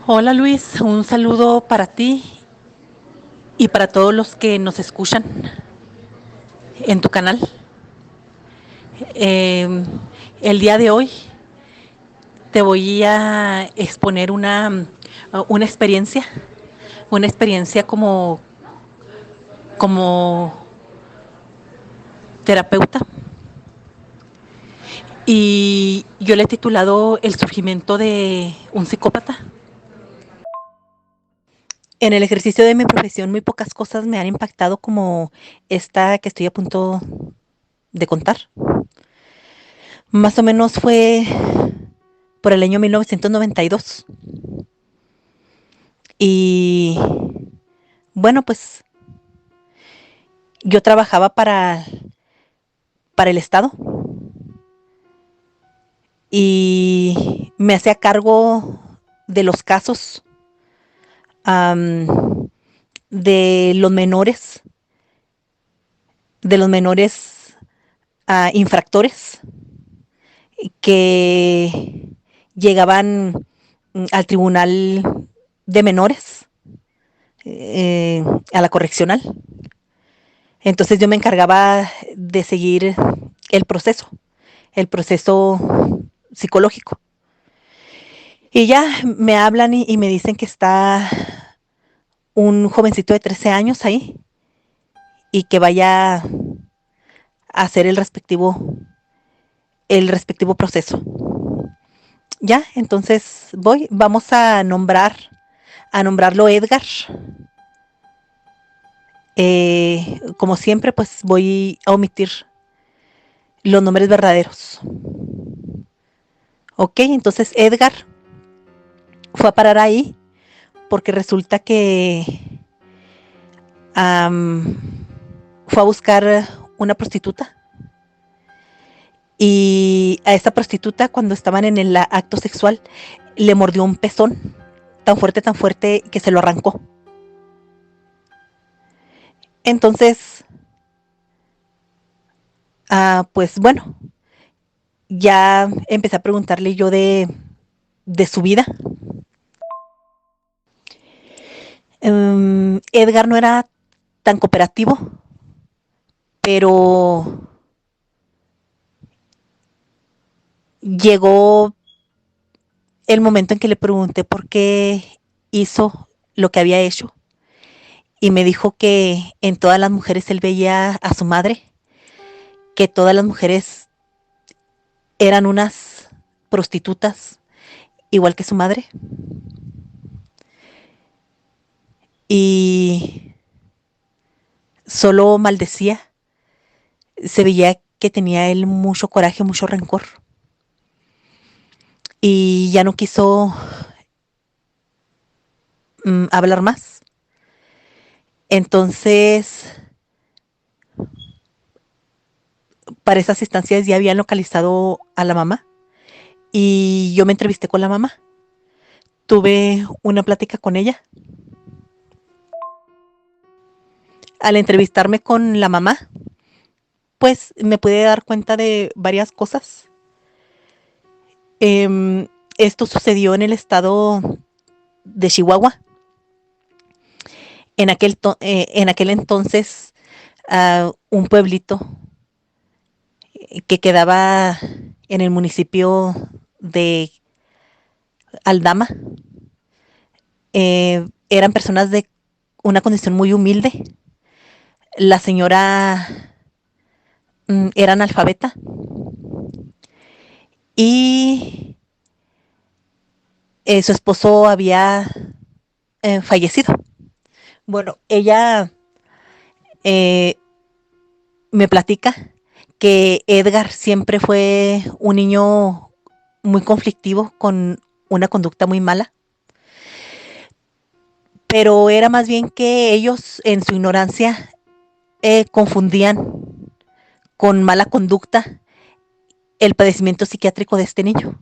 Hola Luis, un saludo para ti y para todos los que nos escuchan en tu canal. Eh, el día de hoy te voy a exponer una experiencia como terapeuta, y yo le he titulado El surgimiento de un psicópata. En el ejercicio de mi profesión muy pocas cosas me han impactado como esta que estoy a punto de contar. Más o menos fue por el año 1992. Y bueno, pues yo trabajaba para el Estado y me hacía cargo de los casos, de los menores, de los menores infractores que llegaban al tribunal de menores, eh, a la correccional. Entonces yo me encargaba de seguir el proceso, el proceso psicológico. Y ya me hablan y me dicen que está un jovencito de 13 años ahí y que vaya a hacer el respectivo proceso. Ya, entonces vamos a nombrarlo Edgar. Como siempre, pues voy a omitir los nombres verdaderos. Ok, entonces Edgar fue a parar ahí porque resulta que um, fue a buscar una prostituta, y a esta prostituta, cuando estaban en el acto sexual, le mordió un pezón tan fuerte que se lo arrancó. Entonces, pues bueno, ya empecé a preguntarle yo de su vida. Edgar no era tan cooperativo, pero llegó el momento en que le pregunté por qué hizo lo que había hecho, y me dijo que en todas las mujeres él veía a su madre, que todas las mujeres eran unas prostitutas igual que su madre, y solo maldecía. Se veía que tenía él mucho coraje, mucho rencor, y ya no quiso hablar más. Entonces, para esas instancias ya habían localizado a la mamá y yo me entrevisté con la mamá. Tuve una plática con ella. Al entrevistarme con la mamá, pues me pude dar cuenta de varias cosas. Esto sucedió en el estado de Chihuahua. En aquel entonces, un pueblito que quedaba en el municipio de Aldama, eran personas de una condición muy humilde. La señora era analfabeta y su esposo había fallecido. Bueno, ella eh, me platica que Edgar siempre fue un niño muy conflictivo, con una conducta muy mala, pero era más bien que ellos en su ignorancia confundían con mala conducta el padecimiento psiquiátrico de este niño.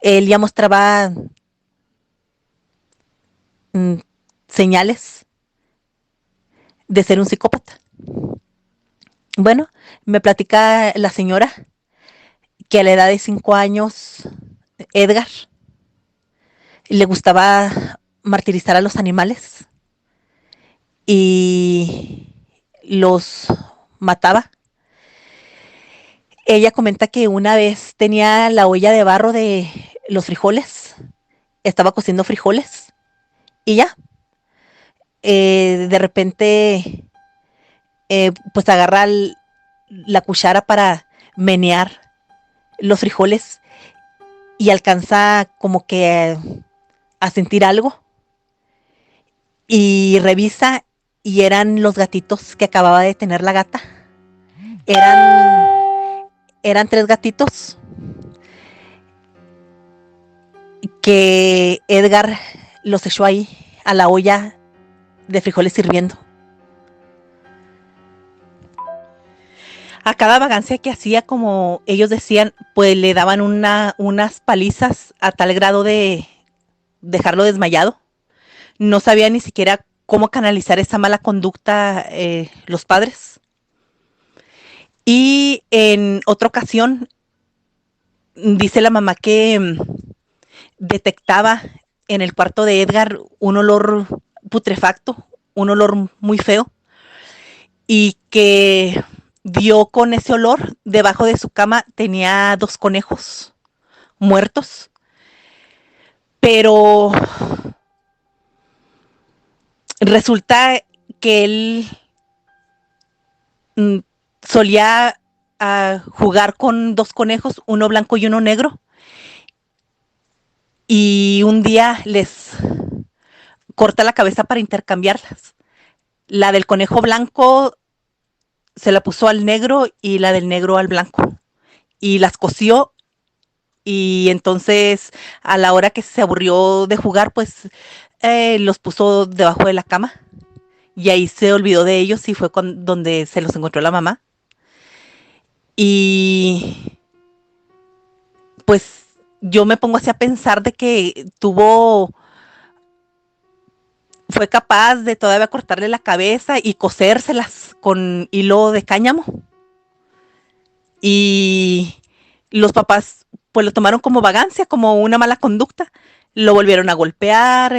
Él ya mostraba mm, señales de ser un psicópata. Bueno, me platica la señora que a la edad de 5 años, Edgar le gustaba martirizar a los animales y los mataba. Ella comenta que una vez tenía la olla de barro de los frijoles, estaba cociendo frijoles y ya, de repente, pues agarra la cuchara para menear los frijoles y alcanza como que a sentir algo y revisa y eran los gatitos que acababa de tener la gata. Eran tres gatitos que Edgar los echó ahí a la olla de frijoles hirviendo. A cada vagancia que hacía, como ellos decían, pues le daban unas palizas a tal grado de dejarlo desmayado. No sabía ni siquiera cómo canalizar esa mala conducta los padres. Y en otra ocasión, dice la mamá que detectaba en el cuarto de Edgar un olor putrefacto, un olor muy feo, y que dio con ese olor. Debajo de su cama tenía 2 conejos muertos, pero resulta que él mm, solía jugar con 2 conejos, uno blanco y uno negro, y un día les corta la cabeza para intercambiarlas. La del conejo blanco se la puso al negro y la del negro al blanco. Y las cosió y entonces a la hora que se aburrió de jugar, pues los puso debajo de la cama y ahí se olvidó de ellos y fue donde se los encontró la mamá. Y pues yo me pongo así a pensar de que fue capaz de todavía cortarle la cabeza y cosérselas con hilo de cáñamo. Y los papás pues lo tomaron como vagancia, como una mala conducta. Lo volvieron a golpear,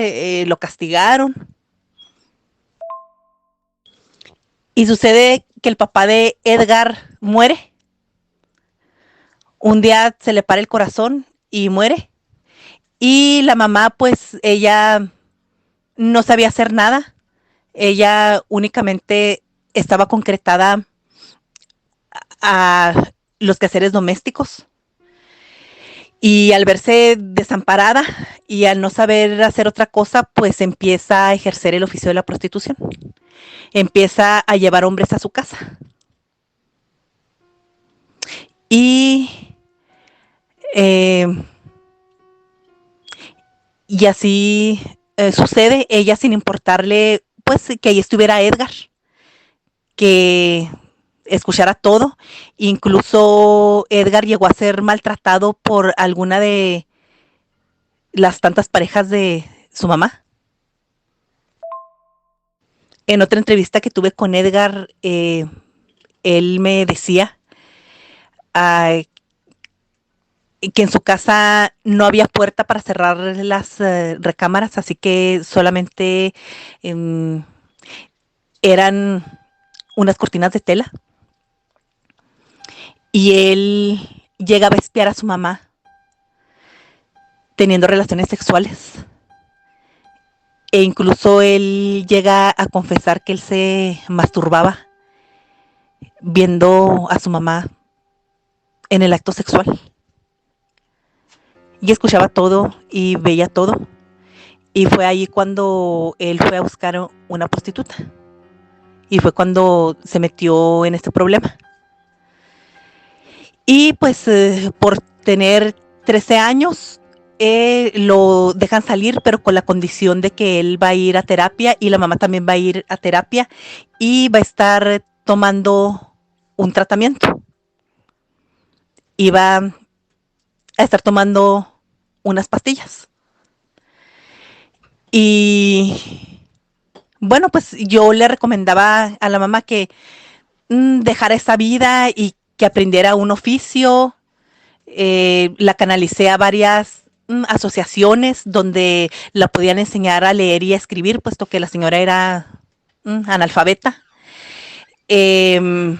lo castigaron. Y sucede que el papá de Edgar muere. Un día se le para el corazón y muere. Y la mamá, pues ella no sabía hacer nada. Ella únicamente estaba concretada a los quehaceres domésticos. Y al verse desamparada y al no saber hacer otra cosa, pues empieza a ejercer el oficio de la prostitución. Empieza a llevar hombres a su casa. Y, eh, y así sucede, ella sin importarle, pues que ahí estuviera Edgar, que escuchara todo. Incluso Edgar llegó a ser maltratado por alguna de las tantas parejas de su mamá. En otra entrevista que tuve con Edgar, él me decía que en su casa no había puerta para cerrar las recámaras, así que solamente eh, eran unas cortinas de tela. Y él llegaba a espiar a su mamá teniendo relaciones sexuales. E incluso él llega a confesar que él se masturbaba viendo a su mamá en el acto sexual. Y escuchaba todo y veía todo. Y fue ahí cuando él fue a buscar una prostituta. Y fue cuando se metió en este problema. Y pues por tener 13 años, lo dejan salir, pero con la condición de que él va a ir a terapia y la mamá también va a ir a terapia y va a estar tomando un tratamiento. Y va a estar tomando unas pastillas. Y bueno, pues yo le recomendaba a la mamá que dejara esa vida y que aprendiera un oficio. La canalicé a varias asociaciones donde la podían enseñar a leer y a escribir, puesto que la señora era analfabeta. Eh,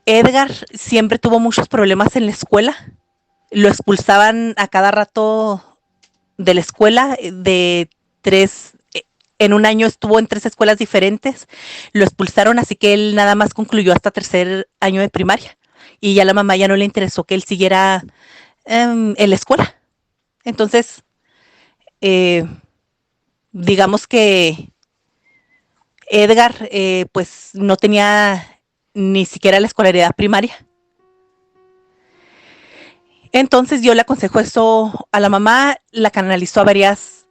Edgar siempre tuvo muchos problemas en la escuela. Lo expulsaban a cada rato de la escuela, de tres, en un año estuvo en 3 escuelas diferentes, lo expulsaron, así que él nada más concluyó hasta tercer año de primaria. Y ya la mamá ya no le interesó que él siguiera en la escuela. Entonces, eh, digamos que Edgar pues no tenía ni siquiera la escolaridad primaria. Entonces yo le aconsejo eso a la mamá, la canalizó a varias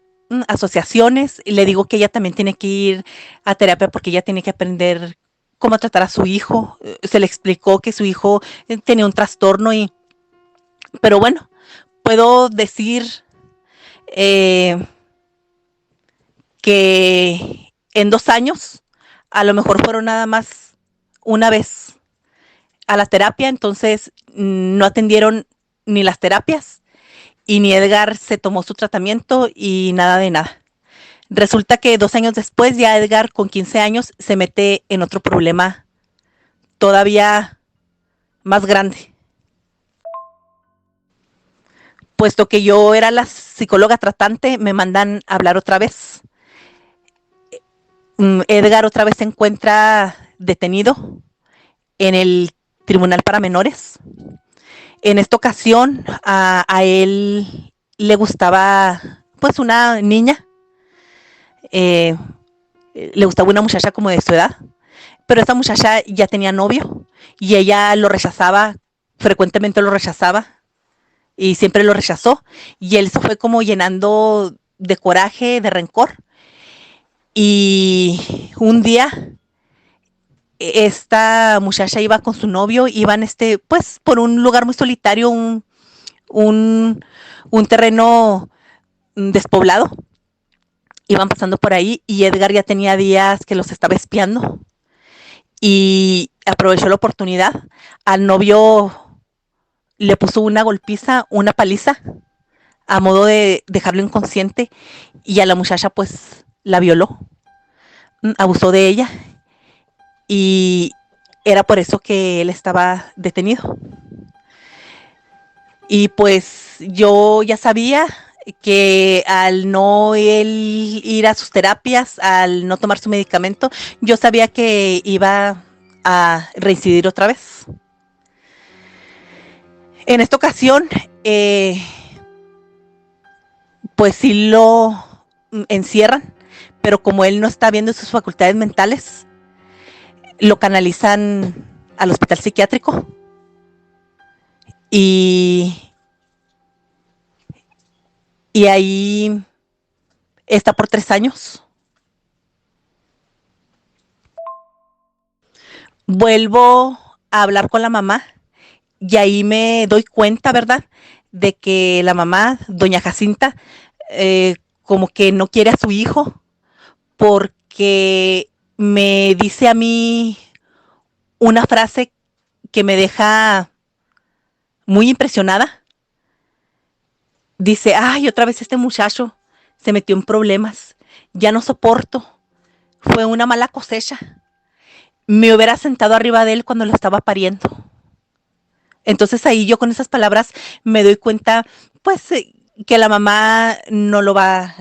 asociaciones y le digo que ella también tiene que ir a terapia porque ella tiene que aprender cómo tratar a su hijo. Se le explicó que su hijo tenía un trastorno pero bueno, puedo decir eh, que en 2 años a lo mejor fueron nada más una vez a la terapia, entonces no atendieron ni las terapias y ni Edgar se tomó su tratamiento y nada de nada. Resulta que 2 años después ya Edgar con 15 años se mete en otro problema todavía más grande. Puesto que yo era la psicóloga tratante, me mandan a hablar otra vez. Edgar otra vez se encuentra detenido en el Tribunal para Menores. En esta ocasión a él le gustaba pues una niña, eh, le gustaba una muchacha como de su edad, pero esa muchacha ya tenía novio y ella lo rechazaba, frecuentemente lo rechazaba y siempre lo rechazó y él se fue como llenando de coraje, de rencor y un día esta muchacha iba con su novio, iban pues por un lugar muy solitario, un, un terreno despoblado, iban pasando por ahí y Edgar ya tenía días que los estaba espiando y aprovechó la oportunidad. Al novio le puso una golpiza, una paliza, a modo de dejarlo inconsciente y a la muchacha pues la violó, abusó de ella y era por eso que él estaba detenido. Y pues yo ya sabía que al no él ir a sus terapias, al no tomar su medicamento, yo sabía que iba a reincidir otra vez. En esta ocasión, pues sí lo encierran, pero como él no está viendo sus facultades mentales, lo canalizan al hospital psiquiátrico y, y ahí está por 3 años. Vuelvo a hablar con la mamá y ahí me doy cuenta, ¿verdad? De que la mamá, doña Jacinta, como que no quiere a su hijo porque me dice a mí una frase que me deja muy impresionada. Dice, ay, otra vez este muchacho se metió en problemas, ya no soporto, fue una mala cosecha, me hubiera sentado arriba de él cuando lo estaba pariendo. Entonces ahí yo con esas palabras me doy cuenta, pues, que la mamá no lo va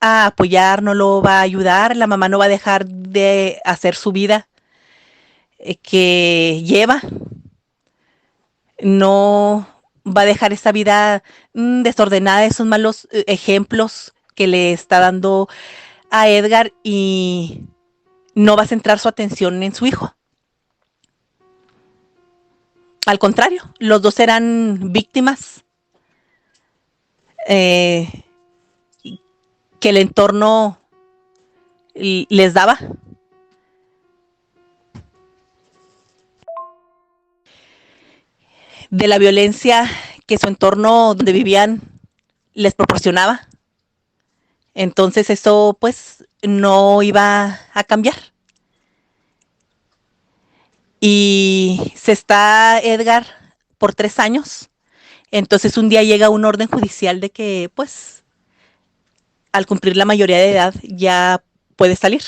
a apoyar, no lo va a ayudar, la mamá no va a dejar de hacer su vida que lleva, no va a dejar esa vida desordenada, esos malos ejemplos que le está dando a Edgar y no va a centrar su atención en su hijo. Al contrario, los dos eran víctimas eh, que el entorno les daba. De la violencia que su entorno donde vivían les proporcionaba. Entonces eso pues no iba a cambiar. Y se está Edgar por 3 años Entonces un día llega un orden judicial de que, pues, al cumplir la mayoría de edad ya puede salir,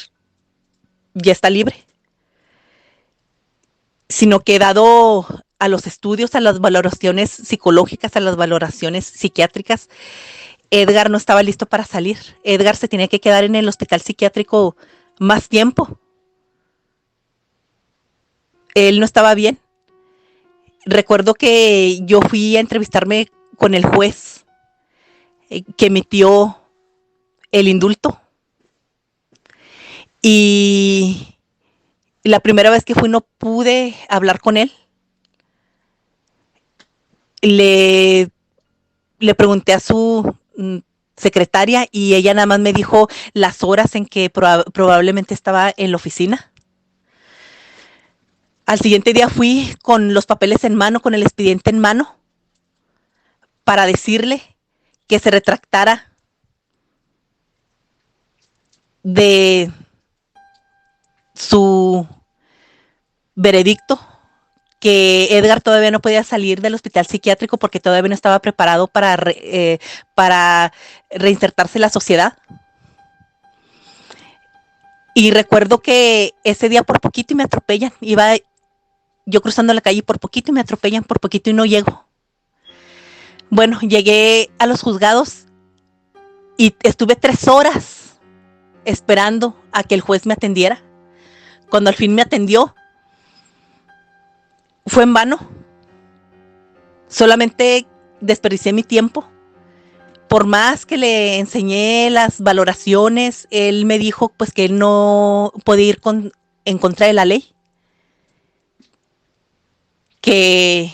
ya está libre. Sino que dado a los estudios, a las valoraciones psicológicas, a las valoraciones psiquiátricas, Edgar no estaba listo para salir. Edgar se tenía que quedar en el hospital psiquiátrico más tiempo. Él no estaba bien. Recuerdo que yo fui a entrevistarme con el juez que emitió el indulto. Y la primera vez que fui no pude hablar con él. Le, le pregunté a su secretaria y ella nada más me dijo las horas en que probablemente estaba en la oficina. Al siguiente día fui con los papeles en mano, con el expediente en mano, para decirle que se retractara de su veredicto, que Edgar todavía no podía salir del hospital psiquiátrico porque todavía no estaba preparado para reinsertarse en la sociedad. Y recuerdo que ese día por poquito y me atropellan. Iba yo cruzando la calle por poquito y me atropellan por poquito y no llego. Bueno, llegué a los juzgados y estuve 3 horas esperando a que el juez me atendiera. Cuando al fin me atendió, fue en vano. Solamente desperdicié mi tiempo. Por más que le enseñé las valoraciones, él me dijo pues que él no podía ir en contra de la ley. Que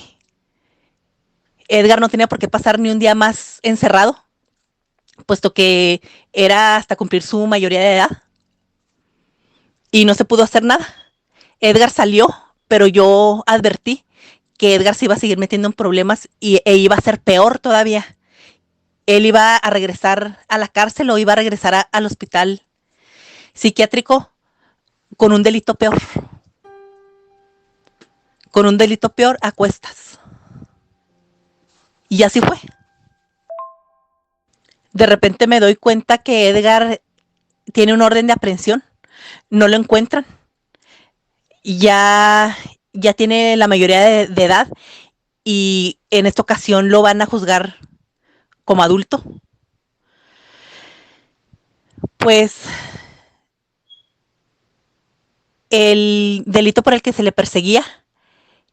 Edgar no tenía por qué pasar ni un día más encerrado, puesto que era hasta cumplir su mayoría de edad. Y no se pudo hacer nada. Edgar salió, pero yo advertí que Edgar se iba a seguir metiendo en problemas e iba a ser peor todavía. Él iba a regresar a la cárcel o iba a regresar al hospital psiquiátrico con un delito peor. Con un delito peor a cuestas. Y así fue. De repente me doy cuenta que Edgar tiene un orden de aprehensión. No lo encuentran. Ya, ya tiene la mayoría de edad y en esta ocasión lo van a juzgar como adulto. Pues el delito por el que se le perseguía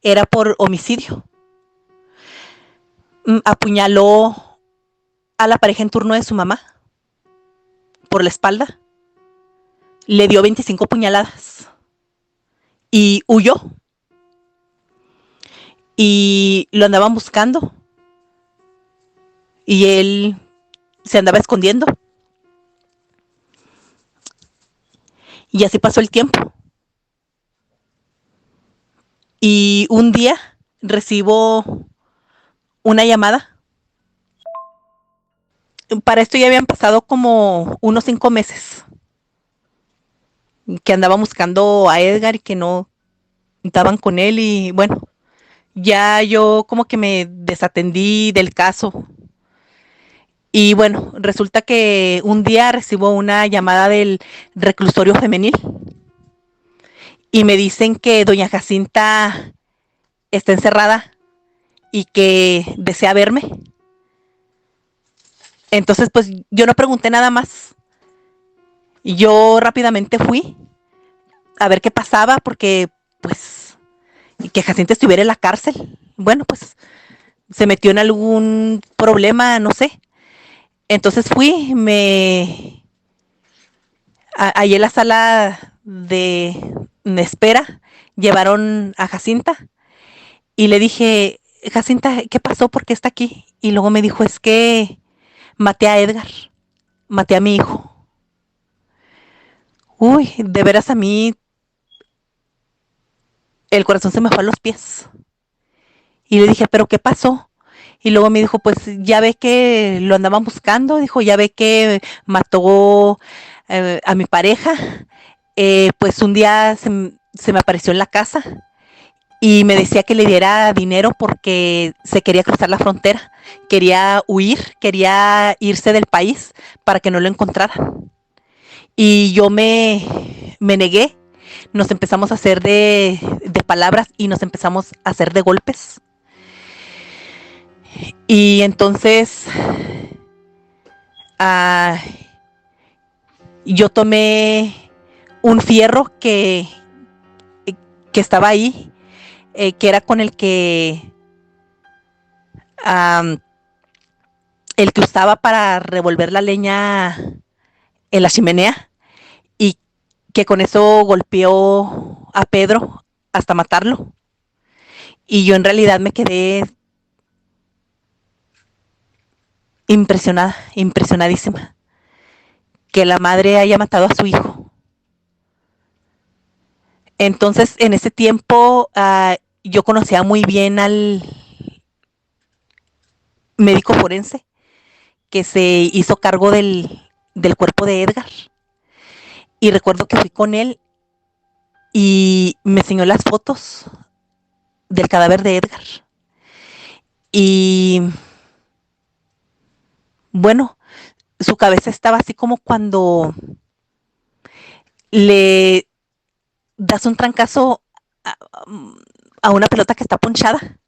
era por homicidio. Apuñaló a la pareja en turno de su mamá por la espalda. Le dio 25 puñaladas y huyó. Y lo andaban buscando. Y él se andaba escondiendo. Y así pasó el tiempo. Y un día recibo una llamada. Para esto ya habían pasado como unos 5 meses que andaban buscando a Edgar y que no estaban con él. Y bueno, ya yo como que me desatendí del caso. Y bueno, resulta que un día recibo una llamada del reclusorio femenil y me dicen que doña Jacinta está encerrada y que desea verme. Entonces, pues yo no pregunté nada más. Y yo rápidamente fui a ver qué pasaba porque, pues, que Jacinta estuviera en la cárcel. Bueno, pues se metió en algún problema, no sé. Entonces fui, ahí en la sala de espera, llevaron a Jacinta y le dije, Jacinta, ¿qué pasó? ¿Por qué está aquí? Y luego me dijo, es que maté a Edgar, maté a mi hijo. Uy, de veras a mí el corazón se me fue a los pies. Y le dije, ¿pero qué pasó? Y luego me dijo, pues ya ve que lo andaban buscando, dijo, ya ve que mató a mi pareja. Pues un día se me apareció en la casa y me decía que le diera dinero porque se quería cruzar la frontera, quería huir, quería irse del país para que no lo encontraran. Y yo me negué, nos empezamos a hacer de palabras y nos empezamos a hacer de golpes. Y entonces uh, yo tomé un fierro que estaba ahí, que era con um, el que usaba para revolver la leña en la chimenea, y que con eso golpeó a Pedro hasta matarlo. Y yo en realidad me quedé impresionada, impresionadísima, que la madre haya matado a su hijo. Entonces, en ese tiempo, yo conocía muy bien al médico forense que se hizo cargo del cuerpo de Edgar. Y recuerdo que fui con él y me enseñó las fotos del cadáver de Edgar. Y bueno, su cabeza estaba así como cuando le das un trancazo a una pelota que está ponchada.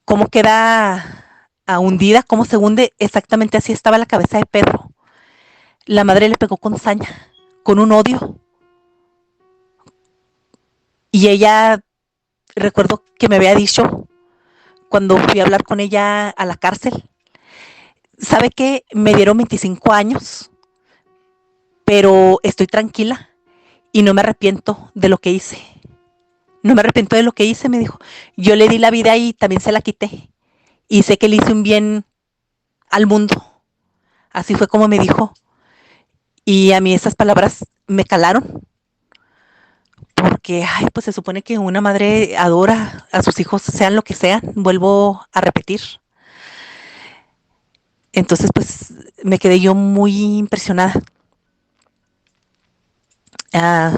Cómo queda hundida, cómo se hunde, exactamente así estaba la cabeza de Pedro. La madre le pegó con saña, con un odio. Y ella, recuerdo que me había dicho, cuando fui a hablar con ella a la cárcel, ¿sabe qué? Me dieron 25 años, pero estoy tranquila y no me arrepiento de lo que hice. No me arrepiento de lo que hice, me dijo. Yo le di la vida y también se la quité. Y sé que le hice un bien al mundo. Así fue como me dijo. Y a mí esas palabras me calaron. Porque, ay, pues se supone que una madre adora a sus hijos, sean lo que sean. Vuelvo a repetir. Entonces, pues me quedé yo muy impresionada uh,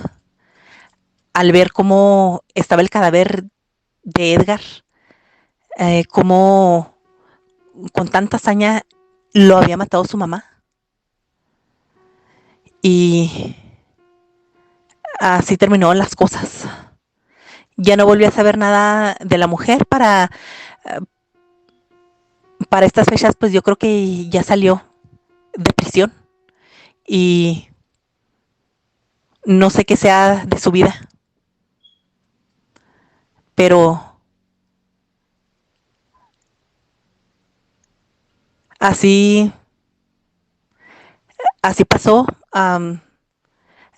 al ver cómo estaba el cadáver de Edgar, cómo con tanta hazaña lo había matado su mamá. Y así terminó las cosas. Ya no volví a saber nada de la mujer para estas fechas, pues yo creo que ya salió de prisión y no sé qué sea de su vida, pero así, así pasó.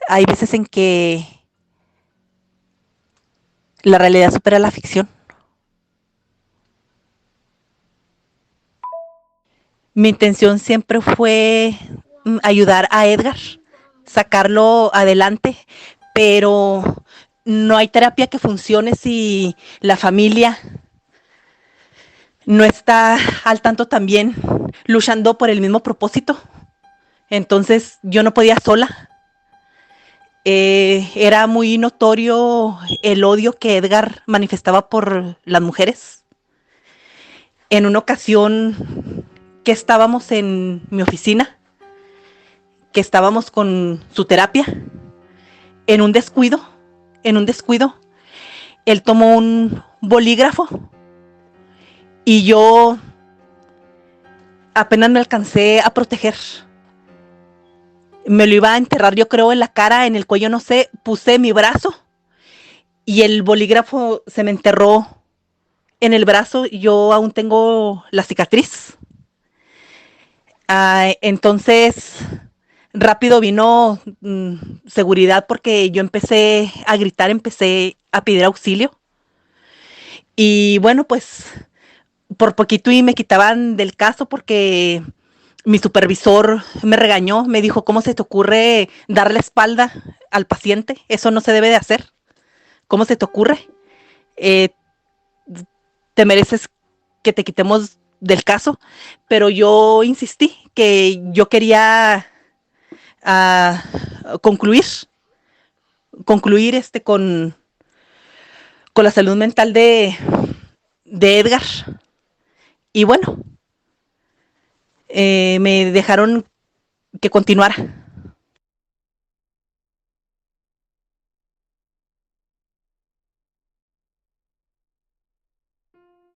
Hay veces en que la realidad supera la ficción. Mi intención siempre fue ayudar a Edgar, sacarlo adelante, pero no hay terapia que funcione si la familia no está al tanto también luchando por el mismo propósito. Entonces yo no podía sola. Era muy notorio el odio que Edgar manifestaba por las mujeres. En una ocasión que estábamos en mi oficina, que estábamos con su terapia, en un descuido, en un descuido, él tomó un bolígrafo y yo apenas me alcancé a proteger. Me lo iba a enterrar, yo creo, en la cara, en el cuello, no sé, puse mi brazo y el bolígrafo se me enterró en el brazo y yo aún tengo la cicatriz. Entonces, rápido vino seguridad porque yo empecé a gritar, empecé a pedir auxilio. Y bueno, pues por poquito y me quitaban del caso porque mi supervisor me regañó, me dijo, ¿cómo se te ocurre dar la espalda al paciente? Eso no se debe de hacer. ¿Cómo se te ocurre? Eh, te mereces que te quitemos del caso, pero yo insistí que yo quería concluir con con la salud mental de Edgar. Y bueno, me dejaron que continuara.